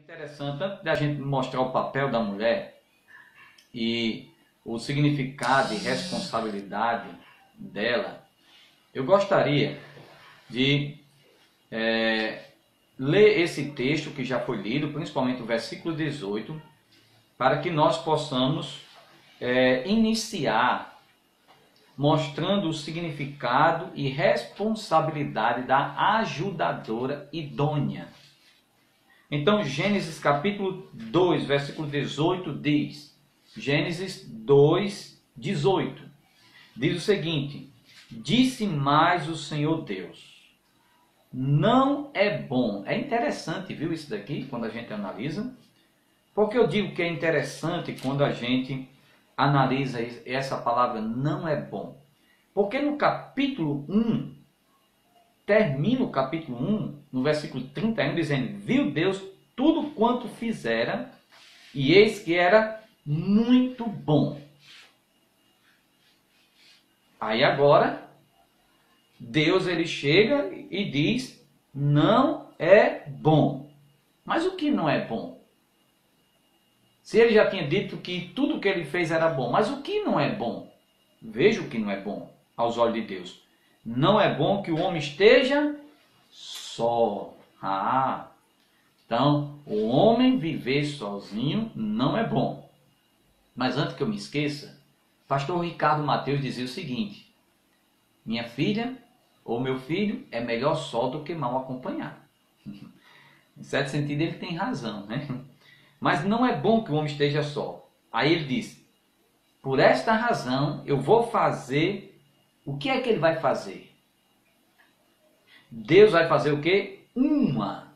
Interessante, antes da gente mostrar o papel da mulher e o significado e responsabilidade dela, eu gostaria de ler esse texto que já foi lido, principalmente o versículo 18, para que nós possamos iniciar mostrando o significado e responsabilidade da ajudadora idônea. Então, Gênesis capítulo 2, versículo 18 diz, Gênesis 2, 18, diz o seguinte: disse mais o Senhor Deus, não é bom. É interessante, viu, isso daqui, quando a gente analisa. Porque eu digo que é interessante quando a gente analisa essa palavra não é bom. Porque no capítulo 1, termina o capítulo 1, no versículo 31, dizendo, viu Deus tudo quanto fizera, e eis que era muito bom. Aí agora, Deus ele chega e diz, não é bom. Mas o que não é bom? Se ele já tinha dito que tudo que ele fez era bom, mas o que não é bom? Veja o que não é bom aos olhos de Deus. Não é bom que o homem esteja só. Então, o homem viver sozinho não é bom. Mas antes que eu me esqueça, pastor Ricardo Mateus dizia o seguinte, minha filha ou meu filho é melhor só do que mal acompanhado. Em certo sentido ele tem razão, né? Mas não é bom que o homem esteja só. Aí ele diz, por esta razão eu vou fazer. O que é que ele vai fazer? Deus vai fazer o quê? Uma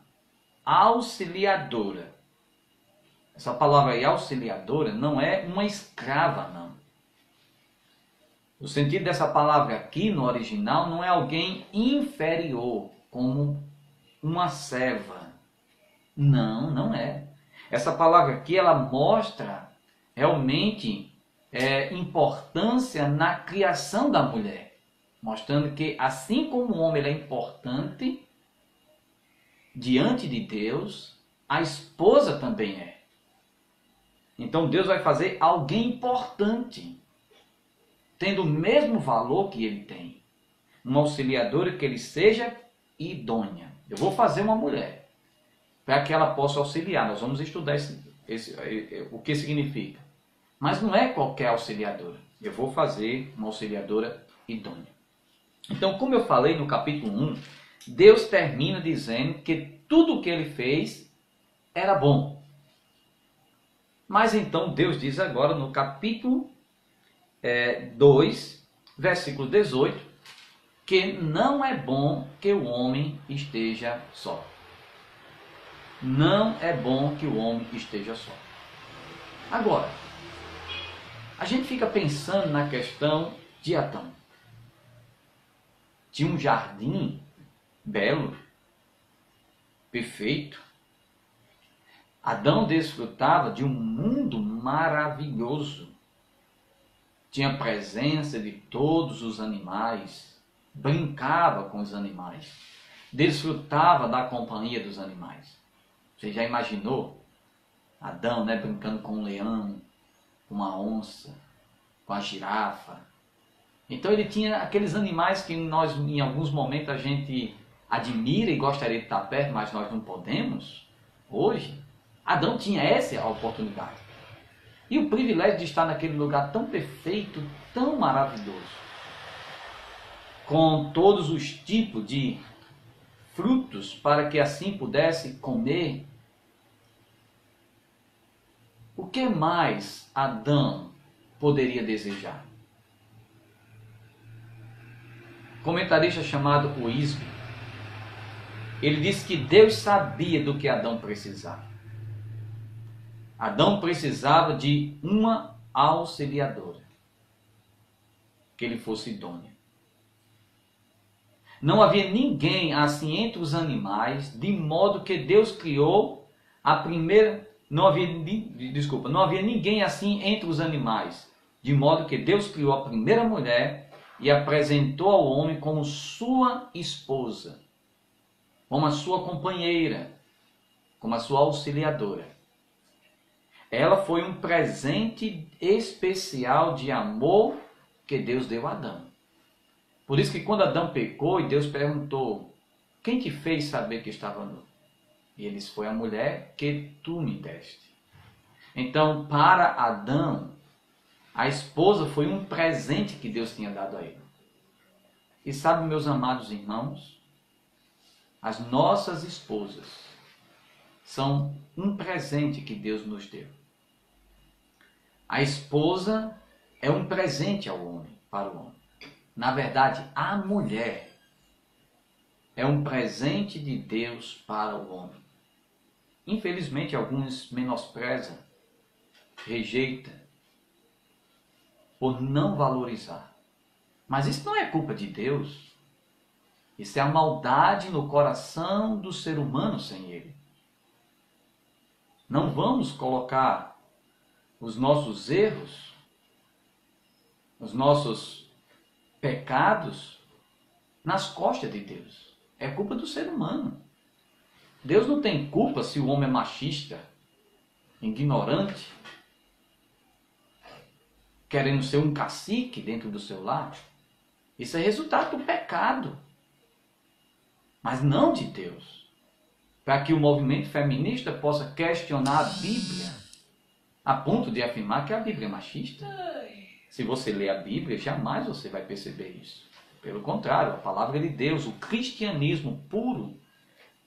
auxiliadora. Essa palavra aí, auxiliadora, não é uma escrava, não. O sentido dessa palavra aqui no original não é alguém inferior, como uma serva. Não, não é. Essa palavra aqui, ela mostra realmente importância na criação da mulher. Mostrando que assim como o homem ele é importante diante de Deus, a esposa também é. Então Deus vai fazer alguém importante, tendo o mesmo valor que ele tem. Uma auxiliadora que ele seja idônea. Eu vou fazer uma mulher para que ela possa auxiliar. Nós vamos estudar o que significa. Mas não é qualquer auxiliadora. Eu vou fazer uma auxiliadora idônea. Então, como eu falei no capítulo 1, Deus termina dizendo que tudo o que ele fez era bom. Mas então Deus diz agora no capítulo 2, versículo 18, que não é bom que o homem esteja só. Não é bom que o homem esteja só. Agora, a gente fica pensando na questão de Adão. Tinha um jardim belo, perfeito. Adão desfrutava de um mundo maravilhoso. Tinha presença de todos os animais, brincava com os animais, desfrutava da companhia dos animais. Você já imaginou Adão, brincando com um leão, com uma onça, com a girafa? Então ele tinha aqueles animais que nós, em alguns momentos, a gente admira e gostaria de estar perto, mas nós não podemos. Hoje, Adão tinha essa oportunidade. E o privilégio de estar naquele lugar tão perfeito, tão maravilhoso, com todos os tipos de frutos para que assim pudesse comer. O que mais Adão poderia desejar? Comentarista chamado Wisby, ele disse que Deus sabia do que Adão precisava. Adão precisava de uma auxiliadora, que ele fosse idônea. Não havia ninguém assim entre os animais, de modo que Deus criou a primeira... Não havia ninguém assim entre os animais, de modo que Deus criou a primeira mulher e apresentou ao homem como sua esposa, como a sua companheira. como a sua auxiliadora. Ela foi um presente especial de amor que Deus deu a Adão. Por isso que quando Adão pecou e Deus perguntou, quem te fez saber que estava nu? E ele disse, foi a mulher que tu me deste. Então, para Adão, a esposa foi um presente que Deus tinha dado a ele. E sabe, meus amados irmãos, as nossas esposas são um presente que Deus nos deu. A esposa é um presente ao homem, para o homem. Na verdade, a mulher é um presente de Deus para o homem. Infelizmente, alguns menosprezam, rejeitam, por não valorizar. Mas isso não é culpa de Deus. Isso é a maldade no coração do ser humano sem Ele. Não vamos colocar os nossos erros, os nossos pecados nas costas de Deus. É culpa do ser humano. Deus não tem culpa se o homem é machista, ignorante, querendo ser um cacique dentro do seu lar. Isso é resultado do pecado, mas não de Deus. Para que o movimento feminista possa questionar a Bíblia, a ponto de afirmar que a Bíblia é machista. Se você lê a Bíblia, jamais você vai perceber isso. Pelo contrário, a palavra de Deus, o cristianismo puro,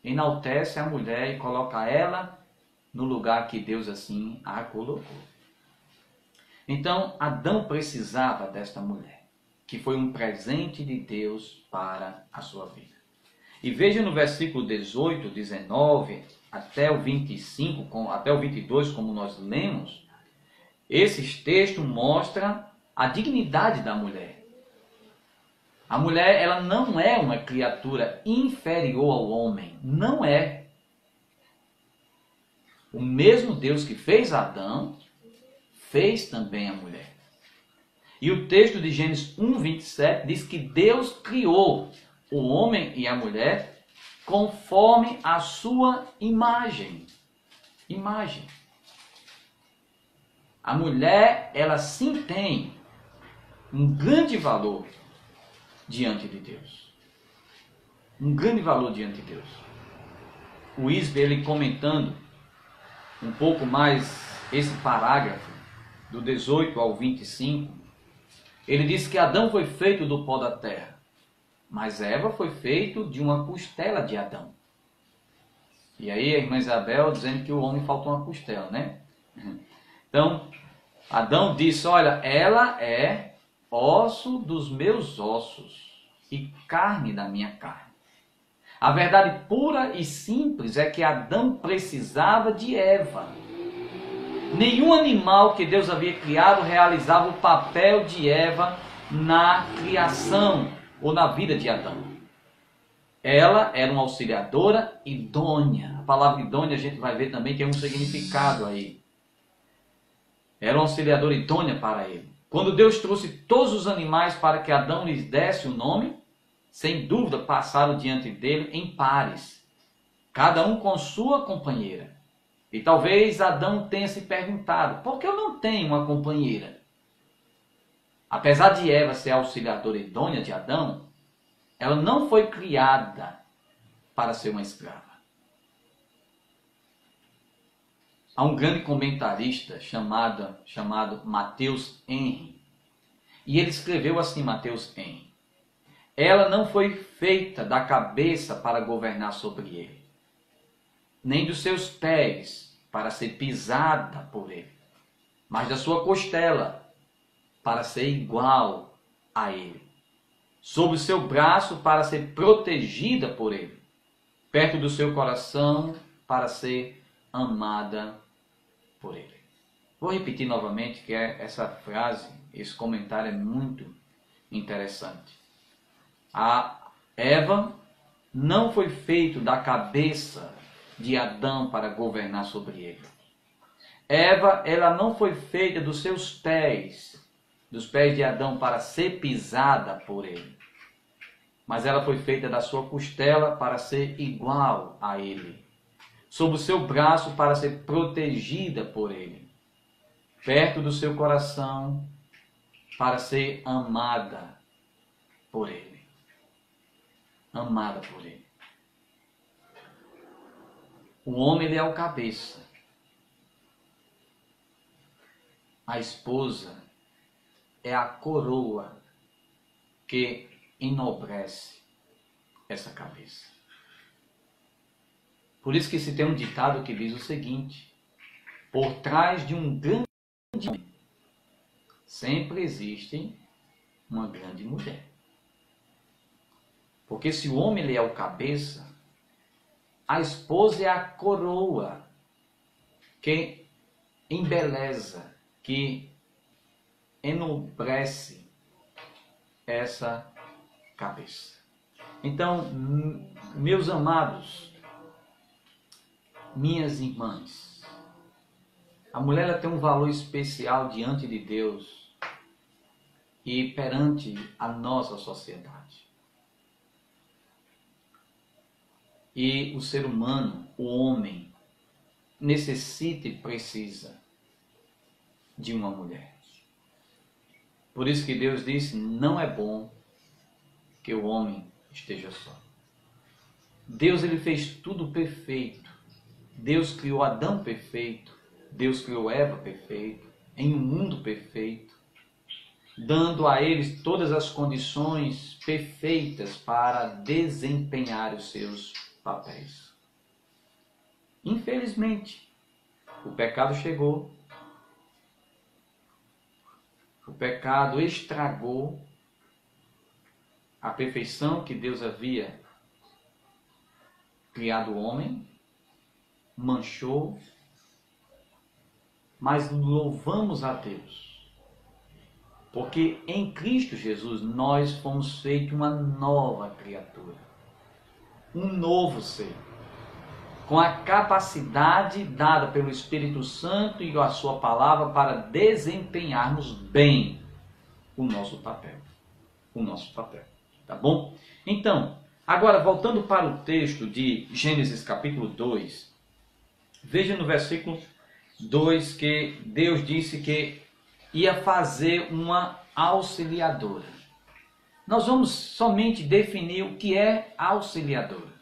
enaltece a mulher e coloca ela no lugar que Deus assim a colocou. Então, Adão precisava desta mulher, que foi um presente de Deus para a sua vida. E veja no versículo 18, 19, até o 25, até o 22, como nós lemos, esses textos mostram a dignidade da mulher. A mulher, ela não é uma criatura inferior ao homem. Não é. O mesmo Deus que fez Adão, fez também a mulher. E o texto de Gênesis 1:27 diz que Deus criou o homem e a mulher conforme a sua imagem. Imagem. A mulher, ela sim tem um grande valor diante de Deus. Um grande valor diante de Deus. O Isbe, ele comentando um pouco mais esse parágrafo, do 18 ao 25, ele diz que Adão foi feito do pó da terra, mas Eva foi feito de uma costela de Adão. E aí a irmã Isabel dizendo que o homem faltou uma costela, né? Então, Adão disse, olha, ela é osso dos meus ossos e carne da minha carne. A verdade pura e simples é que Adão precisava de Eva. Nenhum animal que Deus havia criado realizava o papel de Eva na criação ou na vida de Adão. Ela era uma auxiliadora idônea. A palavra idônea a gente vai ver também que é um significado aí. Era uma auxiliadora idônea para ele. Quando Deus trouxe todos os animais para que Adão lhes desse o nome, sem dúvida passaram diante dele em pares, cada um com sua companheira. E talvez Adão tenha se perguntado, por que eu não tenho uma companheira? Apesar de Eva ser a auxiliadora idônea de Adão, ela não foi criada para ser uma escrava. Há um grande comentarista chamado Matheus Henry, e ele escreveu assim, Matheus Henry: ela não foi feita da cabeça para governar sobre ele, nem dos seus pés para ser pisada por ele, mas da sua costela para ser igual a ele, sob o seu braço para ser protegida por ele, perto do seu coração para ser amada por ele. Vou repetir novamente que essa frase, esse comentário é muito interessante. A Eva não foi feita da cabeça de Adão para governar sobre ele. Eva, ela não foi feita dos seus pés, dos pés de Adão para ser pisada por ele. Mas ela foi feita da sua costela para ser igual a ele, sob o seu braço para ser protegida por ele, perto do seu coração para ser amada por ele. Amada por ele. O homem, ele é o cabeça. A esposa é a coroa que enobrece essa cabeça. Por isso que se tem um ditado que diz o seguinte: por trás de um grande homem sempre existe uma grande mulher. Porque se o homem ele é o cabeça, a esposa é a coroa que embeleza, que enobrece essa cabeça. Então, meus amados, minhas irmãs, a mulher ela tem um valor especial diante de Deus e perante a nossa sociedade. E o ser humano, o homem, necessita e precisa de uma mulher. Por isso que Deus disse: não é bom que o homem esteja só. Deus ele fez tudo perfeito. Deus criou Adão perfeito. Deus criou Eva perfeito, em um mundo perfeito, dando a eles todas as condições perfeitas para desempenhar os seus papéis. Infelizmente, o pecado chegou, o pecado estragou a perfeição que Deus havia criado o homem, manchou, mas louvamos a Deus, porque em Cristo Jesus nós fomos feitos uma nova criatura, um novo ser, com a capacidade dada pelo Espírito Santo e a sua palavra para desempenharmos bem o nosso papel. Tá bom? Então, agora voltando para o texto de Gênesis capítulo 2, veja no versículo 2 que Deus disse que ia fazer uma auxiliadora. Nós vamos somente definir o que é auxiliadora.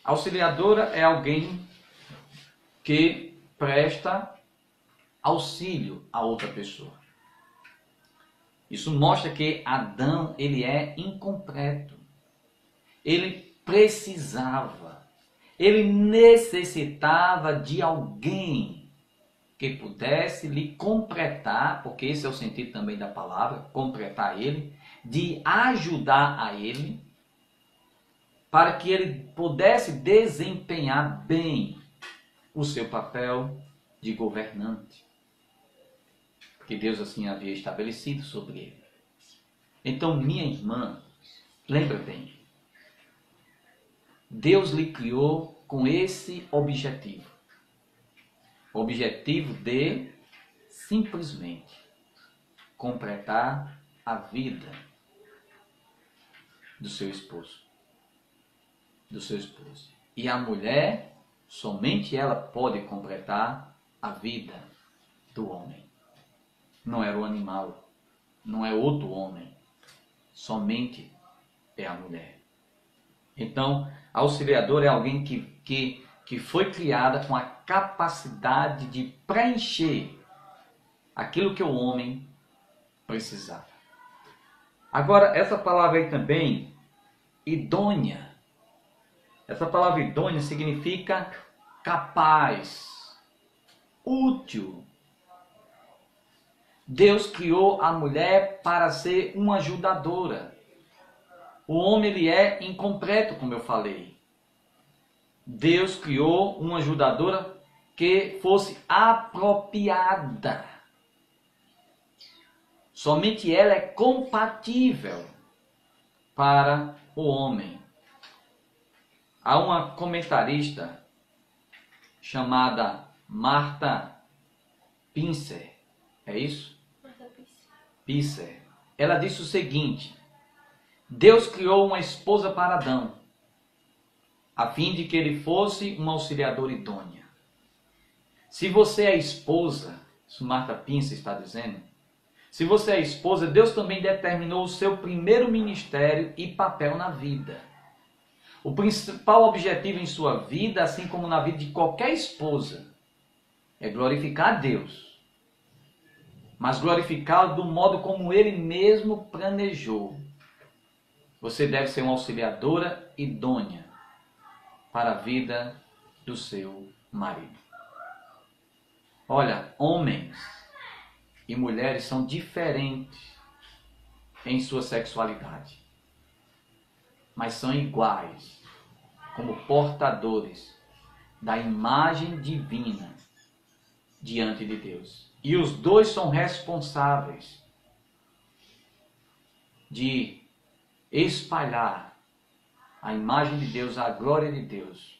Auxiliadora é alguém que presta auxílio a outra pessoa. Isso mostra que Adão ele é incompleto. Ele precisava, ele necessitava de alguém que pudesse lhe completar, porque esse é o sentido também da palavra, completar ele, de ajudar a ele, para que ele pudesse desempenhar bem o seu papel de governante, que Deus assim havia estabelecido sobre ele. Então, minha irmã, lembra bem, Deus lhe criou com esse objetivo. O objetivo de simplesmente completar a vida do seu esposo. E a mulher, somente ela pode completar a vida do homem. Não é o animal, não é outro homem, somente é a mulher. Então, a auxiliadora é alguém que foi criada com a capacidade de preencher aquilo que o homem precisava. Agora, essa palavra aí também, idônea. Essa palavra idônea significa capaz, útil. Deus criou a mulher para ser uma ajudadora. O homem ele é incompleto, como eu falei. Deus criou uma ajudadora que fosse apropriada. Somente ela é compatível para o homem. Há uma comentarista chamada Martha Pincer. É isso? Pincer. Ela disse o seguinte: Deus criou uma esposa para Adão. a fim de que ele fosse uma auxiliadora idônea. Se você é esposa, isso Marta Pince está dizendo, se você é esposa, Deus também determinou o seu primeiro ministério e papel na vida. O principal objetivo em sua vida, assim como na vida de qualquer esposa, é glorificar a Deus. Mas glorificá-lo do modo como Ele mesmo planejou. Você deve ser uma auxiliadora idônea para a vida do seu marido. Olha, homens e mulheres são diferentes em sua sexualidade, mas são iguais como portadores da imagem divina diante de Deus. E os dois são responsáveis de espalhar a imagem de Deus, a glória de Deus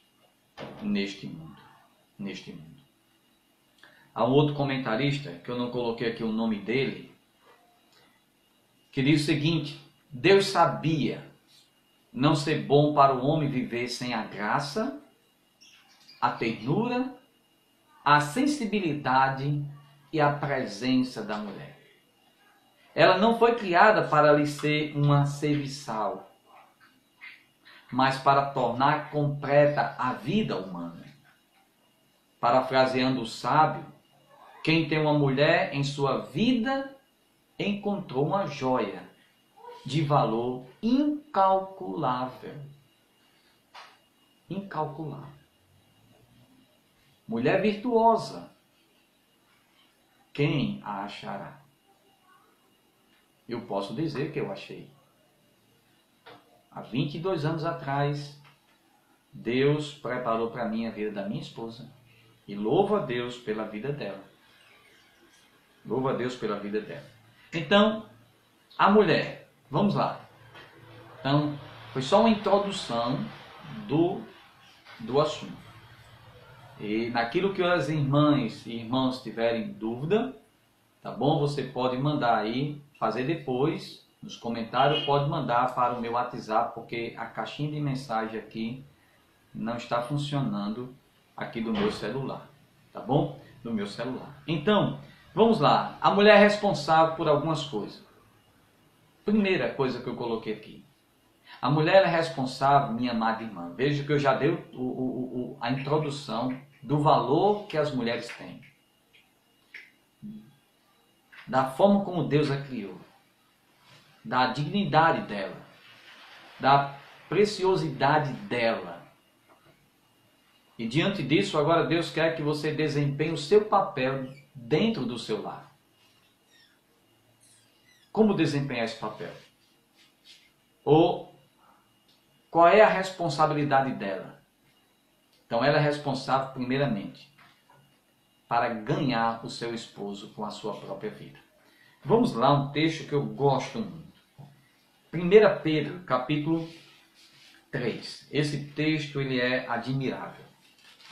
neste mundo. Há um outro comentarista, que eu não coloquei aqui o nome dele, que diz o seguinte: Deus sabia não ser bom para o homem viver sem a graça, a ternura, a sensibilidade e a presença da mulher. Ela não foi criada para lhe ser uma serviçal, mas para tornar completa a vida humana. Parafraseando o sábio, quem tem uma mulher em sua vida encontrou uma joia de valor incalculável. Incalculável. Mulher virtuosa, quem a achará? Eu posso dizer que eu achei. Há 22 anos atrás, Deus preparou para mim a vida da minha esposa. E louvo a Deus pela vida dela. Louvo a Deus pela vida dela. Então, a mulher, vamos lá. Então, foi só uma introdução do assunto. E naquilo que as irmãs e irmãos tiverem dúvida, tá bom? Você pode mandar aí, fazer depois, nos comentários, pode mandar para o meu WhatsApp, porque a caixinha de mensagem aqui não está funcionando aqui do meu celular, tá bom? Do meu celular. Então, vamos lá. A mulher é responsável por algumas coisas. Primeira coisa que eu coloquei aqui. A mulher é responsável, minha amada irmã. Veja que eu já dei a introdução do valor que as mulheres têm. Da forma como Deus a criou. Da dignidade dela. Da preciosidade dela. E diante disso, agora Deus quer que você desempenhe o seu papel dentro do seu lar. Como desempenhar esse papel? Ou qual é a responsabilidade dela? Então ela é responsável primeiramente para ganhar o seu esposo com a sua própria vida. Vamos lá, um texto que eu gosto muito. 1 Pedro, capítulo 3. Esse texto ele é admirável.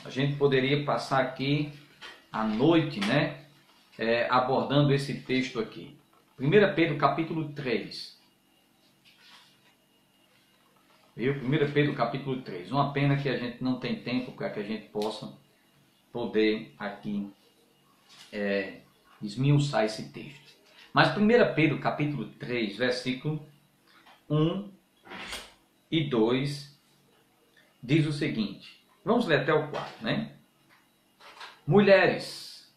A gente poderia passar aqui a noite, né, abordando esse texto aqui. 1 Pedro, capítulo 3. Viu? 1 Pedro, capítulo 3. Uma pena que a gente não tem tempo para que a gente possa poder aqui esmiuçar esse texto. Mas 1 Pedro, capítulo 3, versículo 1 e 2, diz o seguinte. Vamos ler até o 4, né? Mulheres,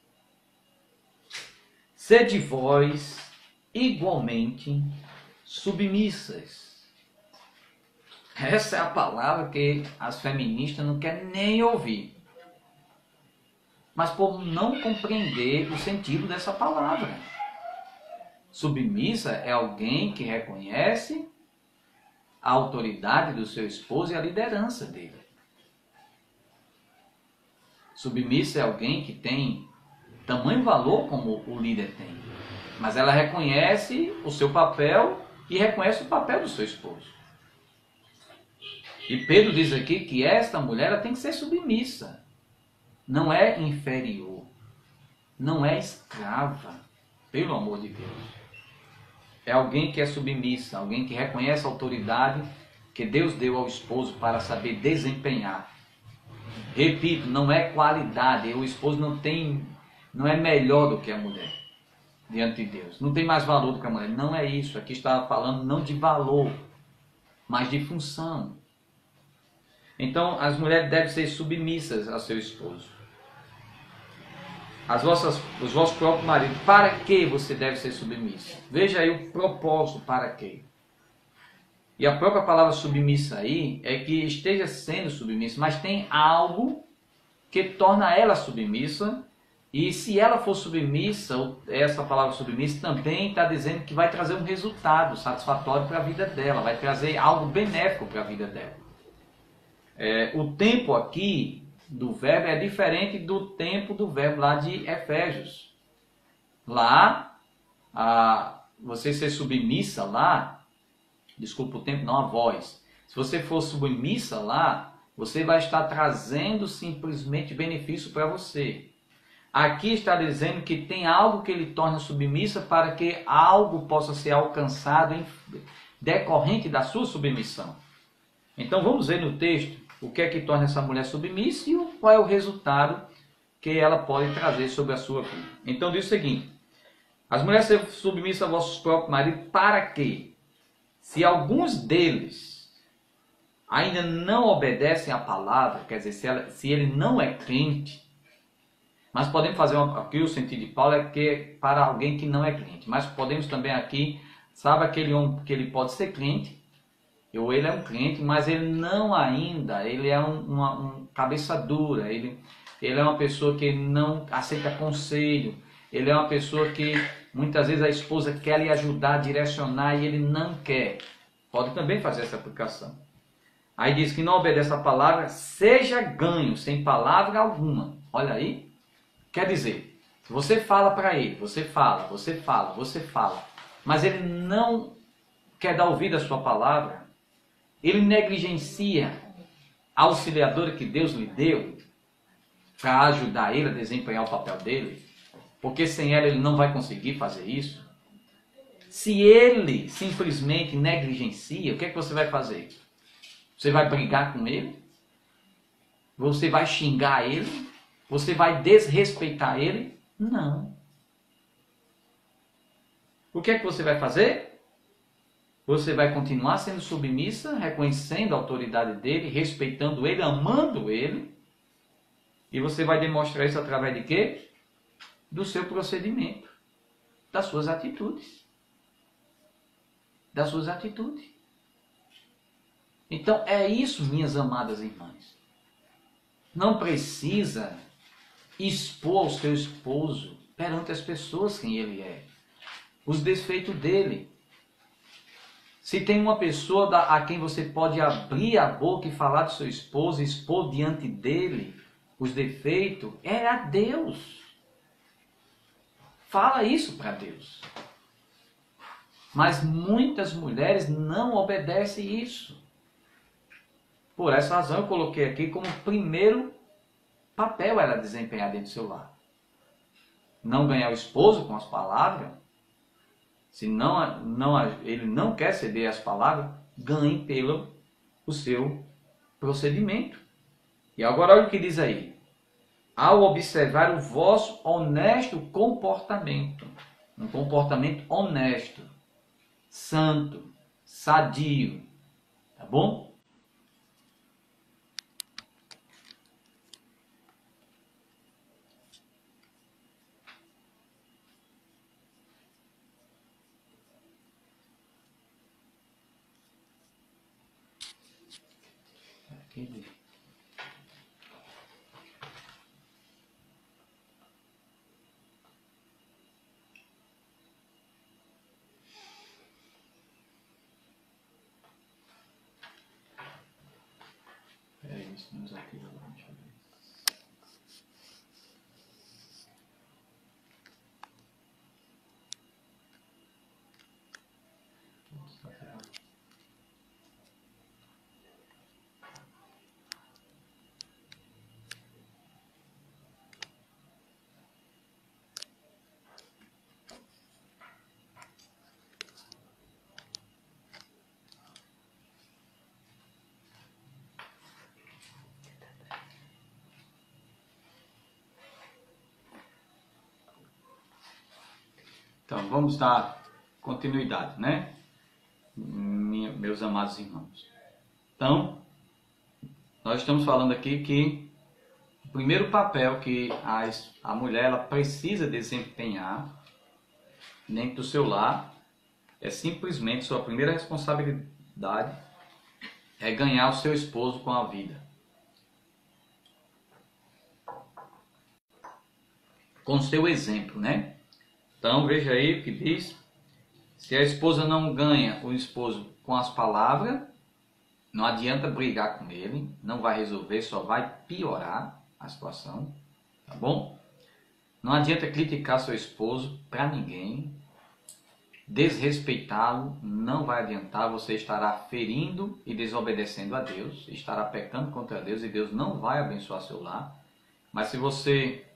sede vós igualmente submissas. Essa é a palavra que as feministas não querem nem ouvir. Mas por não compreender o sentido dessa palavra. Submissa é alguém que reconhece a autoridade do seu esposo e a liderança dele. Submissa é alguém que tem tamanho valor como o líder tem. Mas ela reconhece o seu papel e reconhece o papel do seu esposo. E Pedro diz aqui que esta mulher ela tem que ser submissa. Não é inferior. Não é escrava. Pelo amor de Deus. É alguém que é submissa. Alguém que reconhece a autoridade que Deus deu ao esposo para saber desempenhar. Repito, não é qualidade. O esposo não é melhor do que a mulher diante de Deus. Não tem mais valor do que a mulher. Não é isso. Aqui está falando não de valor, mas de função. Então, as mulheres devem ser submissas ao seu esposo. Os vossos próprios maridos. Para que você deve ser submissa? Veja aí o propósito, para quê? E a própria palavra submissa aí é que esteja sendo submissa, mas tem algo que torna ela submissa. E se ela for submissa, essa palavra submissa também está dizendo que vai trazer um resultado satisfatório para a vida dela, vai trazer algo benéfico para a vida dela. O tempo aqui do verbo é diferente do tempo do verbo lá de Efésios. Lá, você ser submissa lá, desculpa o tempo, não a voz. Se você for submissa lá, você vai estar trazendo simplesmente benefício para você. Aqui está dizendo que tem algo que ele torna submissa para que algo possa ser alcançado decorrente da sua submissão. Então vamos ver no texto o que é que torna essa mulher submissa e qual é o resultado que ela pode trazer sobre a sua vida. Então diz o seguinte: as mulheres sejam submissas a vossos próprios maridos, para quê? Se alguns deles ainda não obedecem à palavra, quer dizer, se ele não é crente, mas podemos fazer aqui o sentido de Paulo é que é para alguém que não é crente, mas podemos também aqui, sabe aquele homem que ele pode ser crente, ou ele é um crente, mas ele não ainda, ele é um cabeça dura, ele é uma pessoa que não aceita conselho, ele é uma pessoa que muitas vezes a esposa quer lhe ajudar, direcionar e ele não quer. Pode também fazer essa aplicação. Aí diz que não obedece a palavra, seja ganho sem palavra alguma. Olha aí. Quer dizer, se você fala para ele, você fala, mas ele não quer dar ouvido à sua palavra, ele negligencia a auxiliadora que Deus lhe deu para ajudar ele a desempenhar o papel dele, porque sem ela ele não vai conseguir fazer isso. Se ele simplesmente negligencia, o que é que você vai fazer? Você vai brigar com ele? Você vai xingar ele? Você vai desrespeitar ele? Não. O que é que você vai fazer? Você vai continuar sendo submissa, reconhecendo a autoridade dele, respeitando ele, amando ele. E você vai demonstrar isso através de quê? Do seu procedimento, das suas atitudes. Das suas atitudes. Então é isso, minhas amadas irmãs. Não precisa expor o seu esposo perante as pessoas quem ele é, os defeitos dele. Se tem uma pessoa a quem você pode abrir a boca e falar do seu esposo, expor diante dele os defeitos, é a Deus. Fala isso para Deus. Mas muitas mulheres não obedecem isso. Por essa razão eu coloquei aqui como primeiro papel ela desempenhar dentro do seu lar. Não ganhar o esposo com as palavras. Se ele não quer ceder às palavras, ganhe pelo o seu procedimento. E agora olha o que diz aí. Ao observar o vosso honesto comportamento. Um comportamento honesto, santo, sadio. Tá bom? Vamos aqui, deixa eu ver. Então, vamos dar continuidade, né? Meus amados irmãos. Então, nós estamos falando aqui que o primeiro papel que a mulher ela precisa desempenhar dentro do seu lar é simplesmente sua primeira responsabilidade é ganhar o seu esposo com a vida. Com o seu exemplo, né? Então, veja aí o que diz. Se a esposa não ganha o esposo com as palavras, não adianta brigar com ele, não vai resolver, só vai piorar a situação, tá bom? Não adianta criticar seu esposo para ninguém, desrespeitá-lo não vai adiantar, você estará ferindo e desobedecendo a Deus, estará pecando contra Deus e Deus não vai abençoar seu lar. Mas se você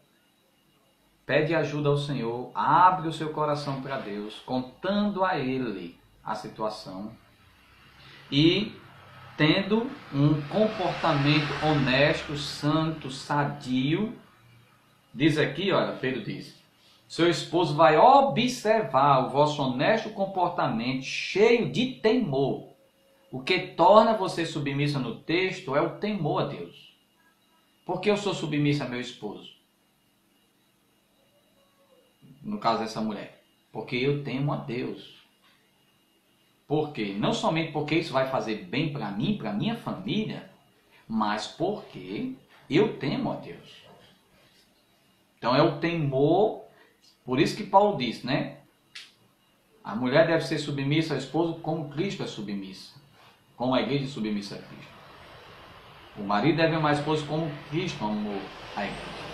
pede ajuda ao Senhor, abre o seu coração para Deus, contando a Ele a situação e tendo um comportamento honesto, santo, sadio. Diz aqui, olha, Pedro diz, seu esposo vai observar o vosso honesto comportamento cheio de temor. O que torna você submissa no texto é o temor a Deus. Por que eu sou submissa a meu esposo? No caso dessa mulher. Porque eu temo a Deus. Por quê? Não somente porque isso vai fazer bem para mim, para minha família, mas porque eu temo a Deus. Então é o temor, por isso que Paulo diz, né? A mulher deve ser submissa ao esposo como Cristo é submissa, como a igreja é submissa a Cristo. O marido deve amar a esposa como Cristo amou a igreja.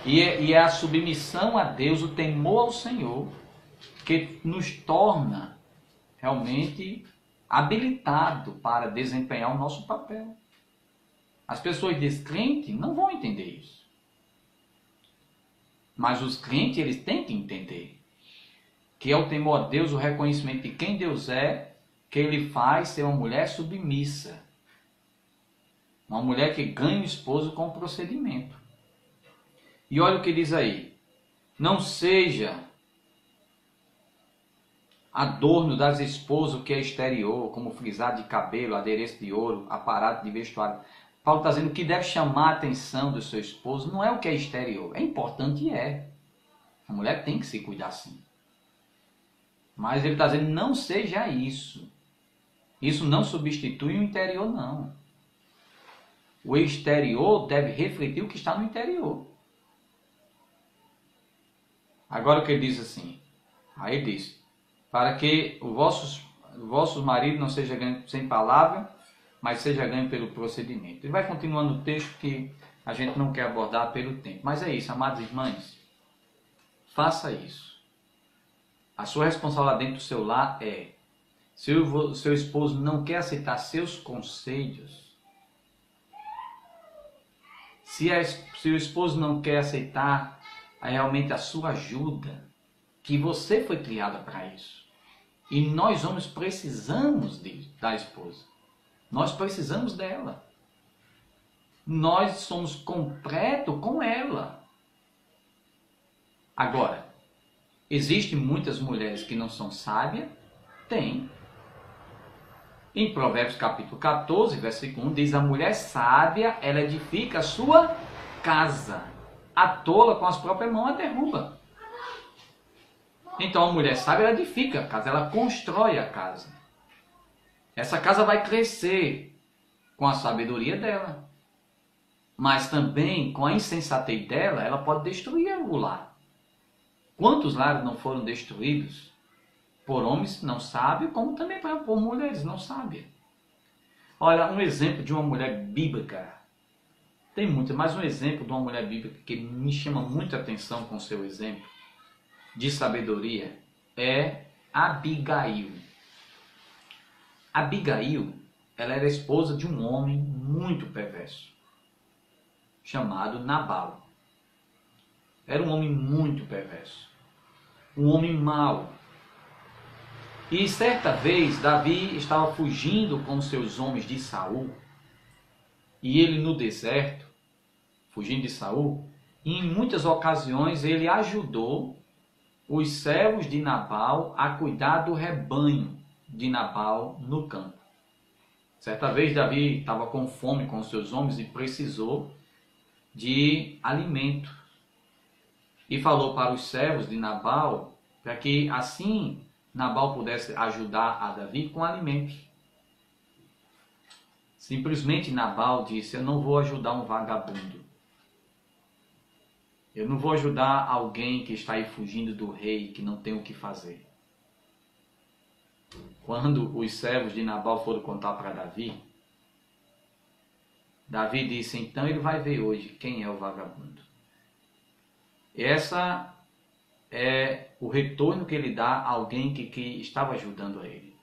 E é a submissão a Deus, o temor ao Senhor, que nos torna realmente habilitado para desempenhar o nosso papel. As pessoas descrentes não vão entender isso. Mas os crentes, eles têm que entender que é o temor a Deus, o reconhecimento de quem Deus é, que ele faz ser uma mulher submissa. Uma mulher que ganha o esposo com procedimento. E olha o que diz aí. Não seja adorno das esposas o que é exterior, como frisado de cabelo, adereço de ouro, aparato de vestuário. Paulo está dizendo que deve chamar a atenção do seu esposo, não é o que é exterior. É importante, é. A mulher tem que se cuidar sim. Mas ele está dizendo, não seja isso. Isso não substitui o interior, não. O exterior deve refletir o que está no interior. Agora o que ele diz assim, aí ele diz, para que os vossos maridos não sejam ganhos sem palavra, mas seja ganho pelo procedimento. Ele vai continuando o texto que a gente não quer abordar pelo tempo. Mas é isso, amadas irmãs, faça isso. A sua responsabilidade dentro do seu lar é, se o seu esposo não quer aceitar seus conselhos, se o esposo não quer aceitar realmente a sua ajuda, que você foi criada para isso. E nós homens precisamos da esposa. Nós precisamos dela. Nós somos completos com ela. Agora, existem muitas mulheres que não são sábias? Tem. Em Provérbios capítulo 14, versículo 1, diz, a mulher sábia, ela edifica a sua casa. A tola com as próprias mãos a derruba. Então a mulher sábia, ela edifica a casa, ela constrói a casa. Essa casa vai crescer com a sabedoria dela. Mas também com a insensatez dela, ela pode destruir o lar. Quantos lares não foram destruídos por homens não sábios, como também por mulheres não sábias? Olha, um exemplo de uma mulher bíblica. Tem muito, mas um exemplo de uma mulher bíblica que me chama muita atenção com seu exemplo de sabedoria é Abigail. Abigail, ela era esposa de um homem muito perverso, chamado Nabal. Era um homem muito perverso, um homem mau. E certa vez Davi estava fugindo com seus homens de Saul, e ele no deserto, fugindo de Saul, e em muitas ocasiões ele ajudou os servos de Nabal a cuidar do rebanho de Nabal no campo. Certa vez Davi estava com fome com os seus homens e precisou de alimento. E falou para os servos de Nabal para que assim Nabal pudesse ajudar a Davi com alimentos. Simplesmente Nabal disse: eu não vou ajudar um vagabundo. Eu não vou ajudar alguém que está aí fugindo do rei, que não tem o que fazer. Quando os servos de Nabal foram contar para Davi, Davi disse: então ele vai ver hoje quem é o vagabundo. Essa é o retorno que ele dá a alguém que estava ajudando a ele.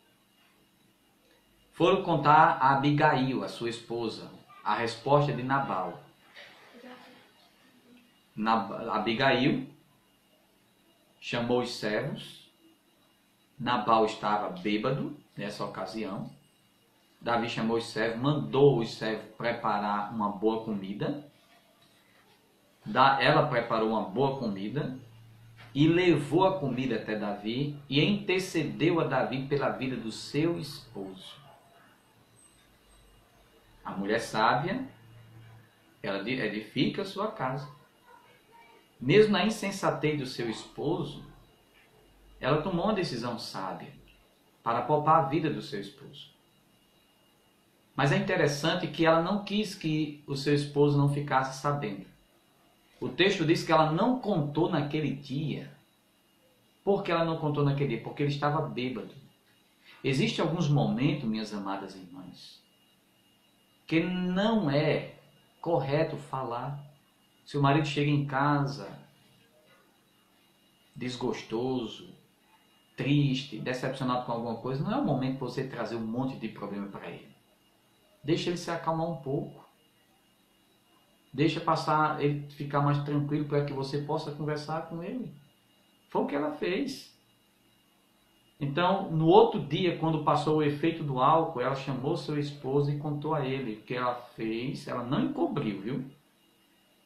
Foram contar a Abigail, a sua esposa, a resposta de Nabal. Abigail chamou os servos. Nabal estava bêbado nessa ocasião. Davi chamou os servos, mandou os servos preparar uma boa comida. Ela preparou uma boa comida e levou a comida até Davi e intercedeu a Davi pela vida do seu esposo. A mulher sábia, ela edifica a sua casa. Mesmo na insensatez do seu esposo, ela tomou uma decisão sábia para poupar a vida do seu esposo. Mas é interessante que ela não quis que o seu esposo não ficasse sabendo. O texto diz que ela não contou naquele dia. Por que ela não contou naquele dia? Porque ele estava bêbado. Existem alguns momentos, minhas amadas irmãs, que não é correto falar. Se o marido chega em casa desgostoso, triste, decepcionado com alguma coisa, não é o momento para você trazer um monte de problema para ele. Deixa ele se acalmar um pouco. Deixa passar, ele ficar mais tranquilo para que você possa conversar com ele. Foi o que ela fez. Então, no outro dia, quando passou o efeito do álcool, ela chamou seu esposo e contou a ele o que ela fez. Ela não encobriu, viu?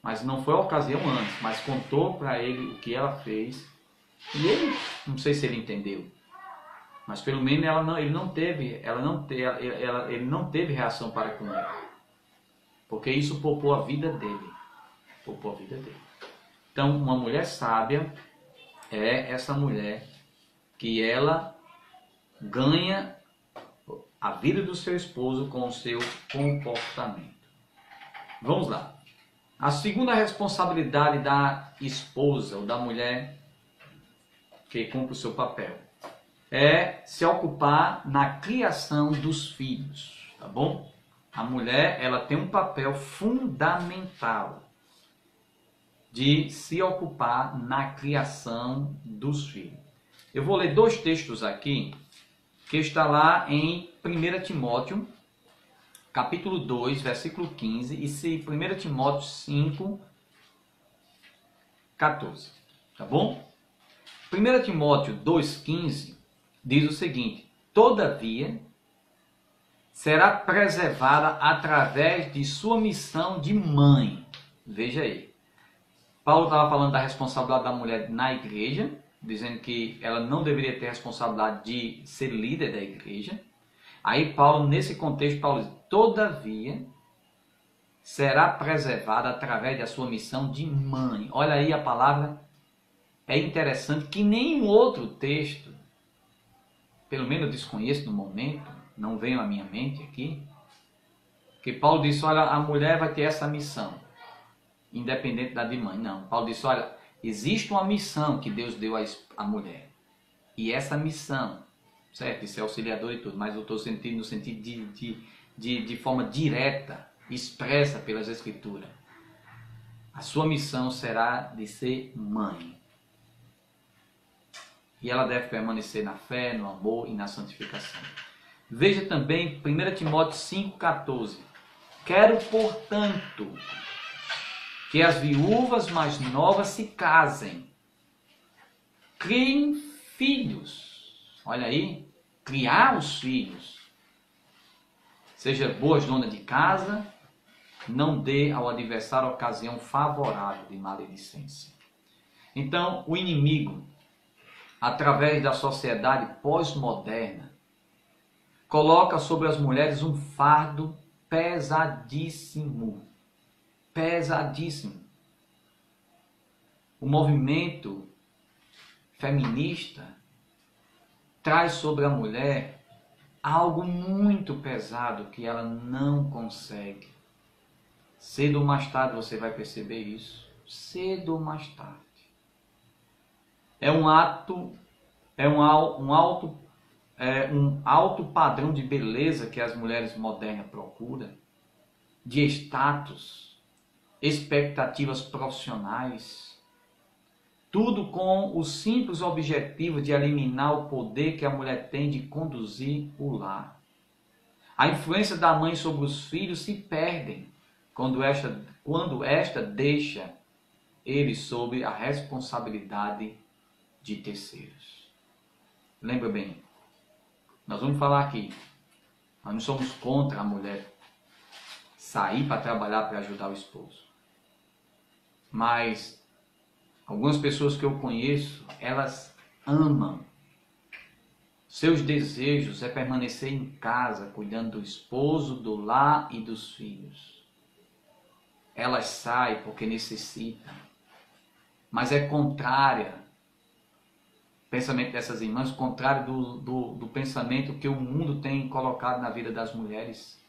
Mas não foi a ocasião antes, mas contou para ele o que ela fez. E ele, não sei se ele entendeu, mas pelo menos ele não teve reação para com ela. Porque isso poupou a vida dele. Poupou a vida dele. Então, uma mulher sábia é essa mulher que ela ganha a vida do seu esposo com o seu comportamento. Vamos lá. A segunda responsabilidade da esposa ou da mulher que cumpre o seu papel é se ocupar na criação dos filhos, tá bom? A mulher, ela tem um papel fundamental de se ocupar na criação dos filhos. Eu vou ler dois textos aqui, que está lá em 1 Timóteo, capítulo 2, versículo 15, e 1 Timóteo 5, 14. Tá bom? 1 Timóteo 2,15 diz o seguinte: todavia será preservada através de sua missão de mãe. Veja aí. Paulo estava falando da responsabilidade da mulher na igreja, dizendo que ela não deveria ter responsabilidade de ser líder da igreja. Aí Paulo, nesse contexto, Paulo diz: todavia será preservada através da sua missão de mãe. Olha aí a palavra. É interessante que nenhum outro texto, pelo menos eu desconheço no momento, não veio à minha mente aqui, que Paulo disse: olha, a mulher vai ter essa missão, independente da de mãe. Não, Paulo disse: olha, existe uma missão que Deus deu à mulher, e essa missão, certo, isso é auxiliador e tudo, mas eu estou sentindo no sentido de forma direta, expressa pelas Escrituras. A sua missão será de ser mãe. E ela deve permanecer na fé, no amor e na santificação. Veja também 1 Timóteo 5,14. Quero, portanto, que as viúvas mais novas se casem, criem filhos. Olha aí, criar os filhos. Seja boas donas de casa, não dê ao adversário ocasião favorável de maledicência. Então, o inimigo, através da sociedade pós-moderna, coloca sobre as mulheres um fardo pesadíssimo. Pesadíssimo. O movimento feminista traz sobre a mulher algo muito pesado que ela não consegue. Cedo ou mais tarde você vai perceber isso. Cedo ou mais tarde. É um alto padrão de beleza que as mulheres modernas procuram, de status, expectativas profissionais, tudo com o simples objetivo de eliminar o poder que a mulher tem de conduzir o lar. A influência da mãe sobre os filhos se perde quando esta deixa eles sob a responsabilidade de terceiros. Lembra bem, nós vamos falar aqui, nós não somos contra a mulher sair para trabalhar para ajudar o esposo. Mas algumas pessoas que eu conheço, elas amam. Seus desejos é permanecer em casa, cuidando do esposo, do lar e dos filhos. Elas saem porque necessitam. Mas é contrária. O pensamento dessas irmãs, contrário do pensamento que o mundo tem colocado na vida das mulheres.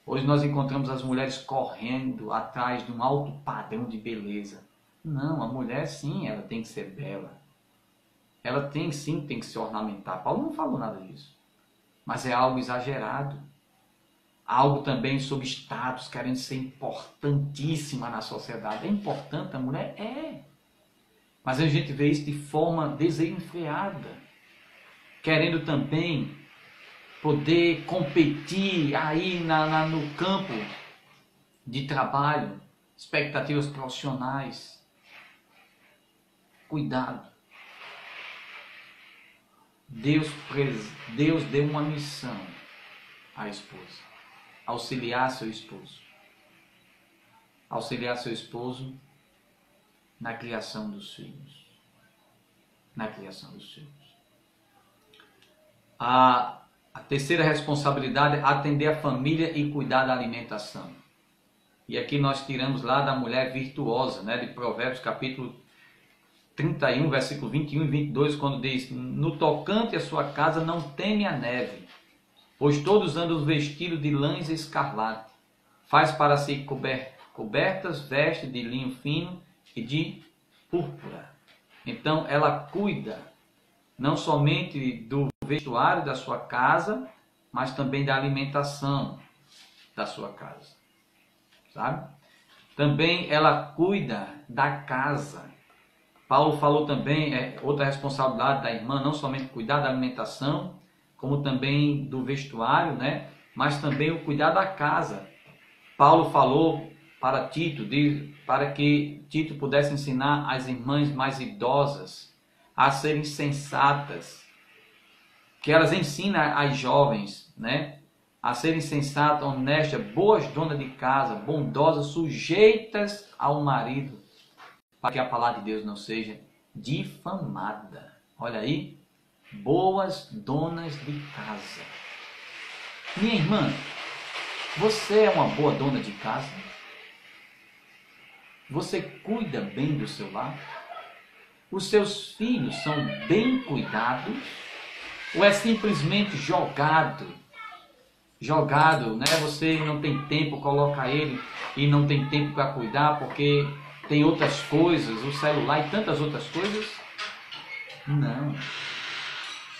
Hoje nós encontramos as mulheres correndo atrás de um alto padrão de beleza. Não, a mulher sim, ela tem que ser bela. Ela tem que se ornamentar. Paulo não falou nada disso. Mas é algo exagerado. Algo também sobre status, querendo ser importantíssima na sociedade. É importante a mulher? É. Mas a gente vê isso de forma desenfreada. Querendo também poder competir aí no campo de trabalho, expectativas profissionais. Cuidado. Deus deu uma missão à esposa. Auxiliar seu esposo. Auxiliar seu esposo na criação dos filhos. Na criação dos filhos. A terceira responsabilidade é atender a família e cuidar da alimentação. E aqui nós tiramos lá da mulher virtuosa, né, de Provérbios capítulo 31, versículo 21 e 22, quando diz: no tocante à sua casa não teme a neve, pois todos andam vestidos de lãs escarlate. Faz para si cobertas, veste de linho fino e de púrpura. Então ela cuida não somente do vestuário da sua casa, mas também da alimentação da sua casa. Sabe? Também ela cuida da casa. Paulo falou também, outra responsabilidade da irmã, não somente cuidar da alimentação, como também do vestuário, né? Mas também o cuidar da casa. Paulo falou para Tito, para que Tito pudesse ensinar as irmãs mais idosas a serem sensatas, que elas ensinem as jovens, né? A serem sensatas, honestas, boas donas de casa, bondosas, sujeitas ao marido, para que a palavra de Deus não seja difamada. Olha aí, boas donas de casa. Minha irmã, você é uma boa dona de casa? Você cuida bem do seu lar? Os seus filhos são bem cuidados? Ou é simplesmente jogado, né? Você não tem tempo, coloca ele e não tem tempo para cuidar porque tem outras coisas, o celular e tantas outras coisas? Não.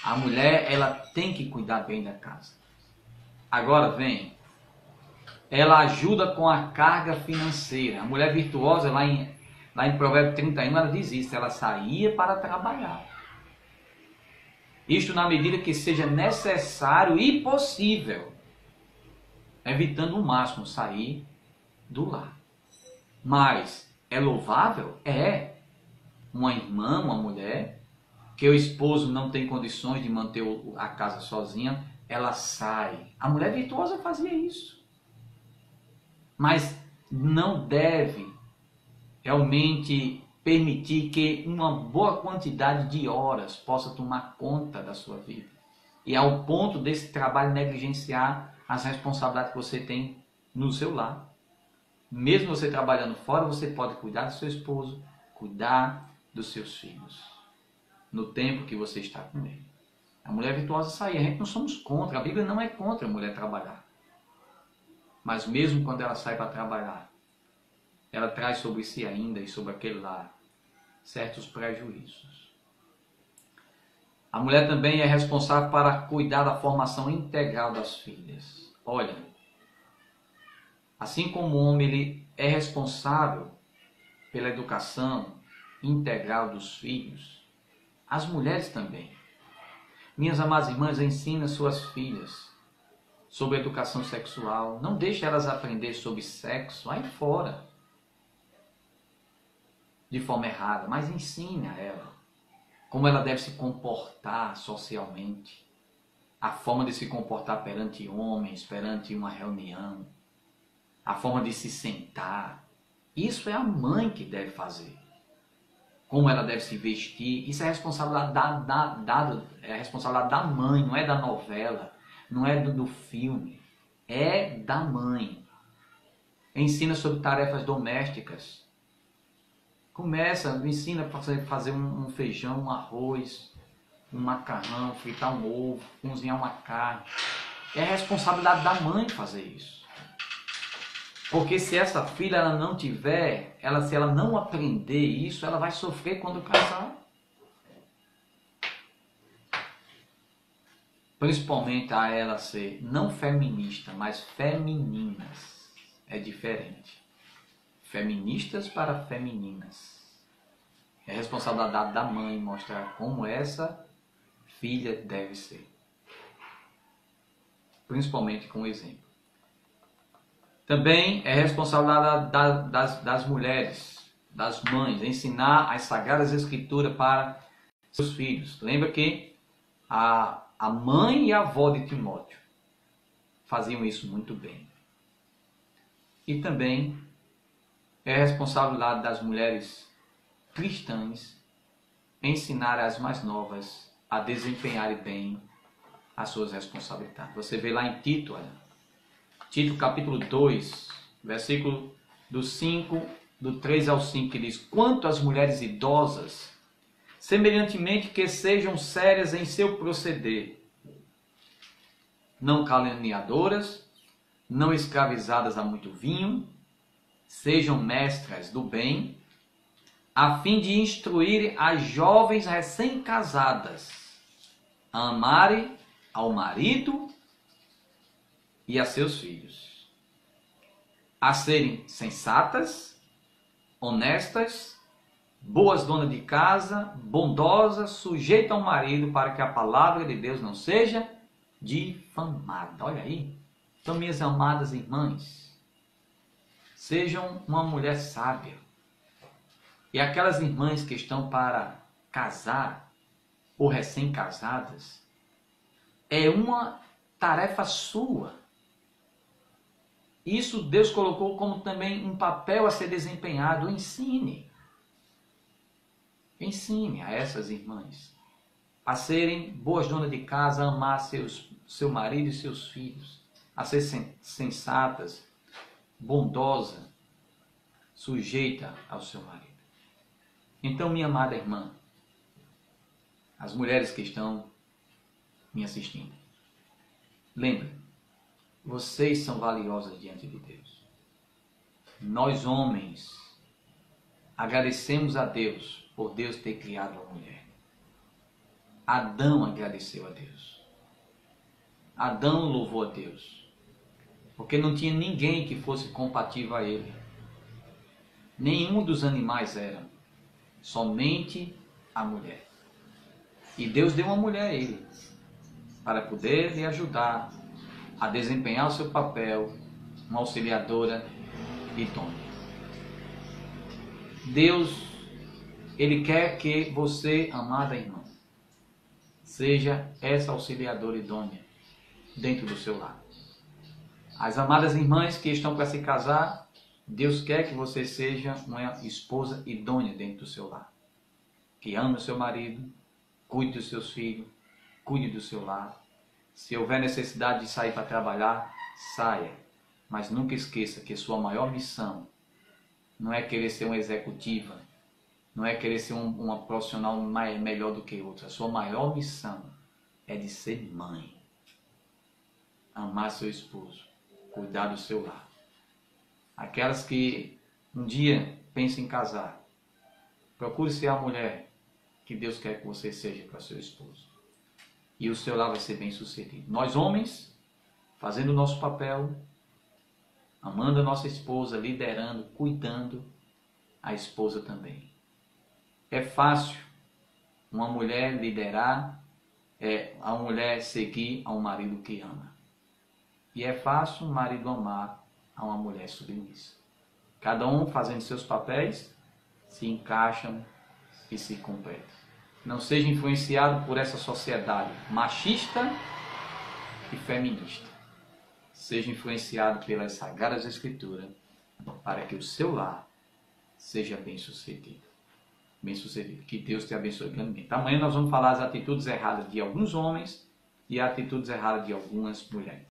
A mulher, ela tem que cuidar bem da casa. Agora vem, ela ajuda com a carga financeira. A mulher virtuosa, lá em Provérbios 31, ela diz isso, ela saía para trabalhar. Isto na medida que seja necessário e possível, evitando o máximo sair do lar. Mas é louvável? É. Uma irmã, uma mulher, que o esposo não tem condições de manter a casa sozinha, ela sai. A mulher virtuosa fazia isso. Mas não deve realmente permitir que uma boa quantidade de horas possa tomar conta da sua vida. E ao ponto desse trabalho negligenciar as responsabilidades que você tem no seu lar. Mesmo você trabalhando fora, você pode cuidar do seu esposo, cuidar dos seus filhos, no tempo que você está com ele. A mulher virtuosa sair, a gente não somos contra, a Bíblia não é contra a mulher trabalhar. Mas mesmo quando ela sai para trabalhar, ela traz sobre si ainda e sobre aquele lar certos prejuízos. A mulher também é responsável para cuidar da formação integral das filhas. Olha, assim como o homem ele é responsável pela educação integral dos filhos, as mulheres também. Minhas amadas irmãs, ensinem suas filhas sobre educação sexual. Não deixe elas aprender sobre sexo aí fora, de forma errada, mas ensine a ela como ela deve se comportar socialmente, a forma de se comportar perante homens, perante uma reunião, a forma de se sentar. Isso é a mãe que deve fazer. Como ela deve se vestir, isso é responsabilidade da mãe, não é da novela, não é do filme, é da mãe. Ensina sobre tarefas domésticas. Ensina a fazer um feijão, um arroz, um macarrão, fritar um ovo, cozinhar uma carne. É responsabilidade da mãe fazer isso. Porque se essa filha ela não tiver, se ela não aprender isso, ela vai sofrer quando casar. Principalmente a ela ser não feminista, mas femininas. É diferente. Feministas para femininas. É responsabilidade da mãe mostrar como essa filha deve ser. Principalmente com o exemplo. Também é responsabilidade das mulheres, das mães, ensinar as Sagradas Escrituras para seus filhos. Lembra que a mãe e a avó de Timóteo faziam isso muito bem. E também é responsabilidade das mulheres cristãs ensinar as mais novas a desempenharem bem as suas responsabilidades. Você vê lá em Tito, olha, Tito capítulo 2, versículo do 3 ao 5, que diz: quanto às mulheres idosas, semelhantemente que sejam sérias em seu proceder, não caluniadoras, não escravizadas a muito vinho, sejam mestras do bem, a fim de instruir as jovens recém-casadas a amarem ao marido e a seus filhos, a serem sensatas, honestas, boas donas de casa, bondosas, sujeitas ao marido, para que a palavra de Deus não seja difamada. Olha aí. Então, minhas amadas irmãs, sejam uma mulher sábia. E aquelas irmãs que estão para casar ou recém-casadas, é uma tarefa sua. Isso Deus colocou como também um papel a ser desempenhado. Ensine. Ensine a essas irmãs a serem boas donas de casa, a amar seu marido e seus filhos, a ser sensatas, bondosa, sujeita ao seu marido. Então, minha amada irmã, as mulheres que estão me assistindo, lembre, vocês são valiosas diante de Deus. Nós, homens, agradecemos a Deus por Deus ter criado a mulher. Adão agradeceu a Deus. Adão louvou a Deus, porque não tinha ninguém que fosse compatível a ele. Nenhum dos animais era, somente a mulher. E Deus deu uma mulher a ele, para poder lhe ajudar a desempenhar o seu papel, uma auxiliadora idônea. Deus, Ele quer que você, amada irmã, seja essa auxiliadora idônea dentro do seu lar. As amadas irmãs que estão para se casar, Deus quer que você seja uma esposa idônea dentro do seu lar. Que ame o seu marido, cuide dos seus filhos, cuide do seu lar. Se houver necessidade de sair para trabalhar, saia. Mas nunca esqueça que sua maior missão não é querer ser uma executiva, não é querer ser uma profissional melhor do que outra. A sua maior missão é de ser mãe. Amar seu esposo, cuidar do seu lar. Aquelas que um dia pensam em casar, procure ser a mulher que Deus quer que você seja para seu esposo. E o seu lar vai ser bem sucedido. Nós homens, fazendo o nosso papel, amando a nossa esposa, liderando, cuidando, a esposa também. É fácil uma mulher liderar, a mulher seguir a um marido que ama. E é fácil um marido amar a uma mulher submissa. Cada um fazendo seus papéis, se encaixam e se completam. Não seja influenciado por essa sociedade machista e feminista. Seja influenciado pelas Sagradas Escrituras para que o seu lar seja bem sucedido. Bem sucedido. Que Deus te abençoe grandemente. Amanhã nós vamos falar as atitudes erradas de alguns homens e as atitudes erradas de algumas mulheres.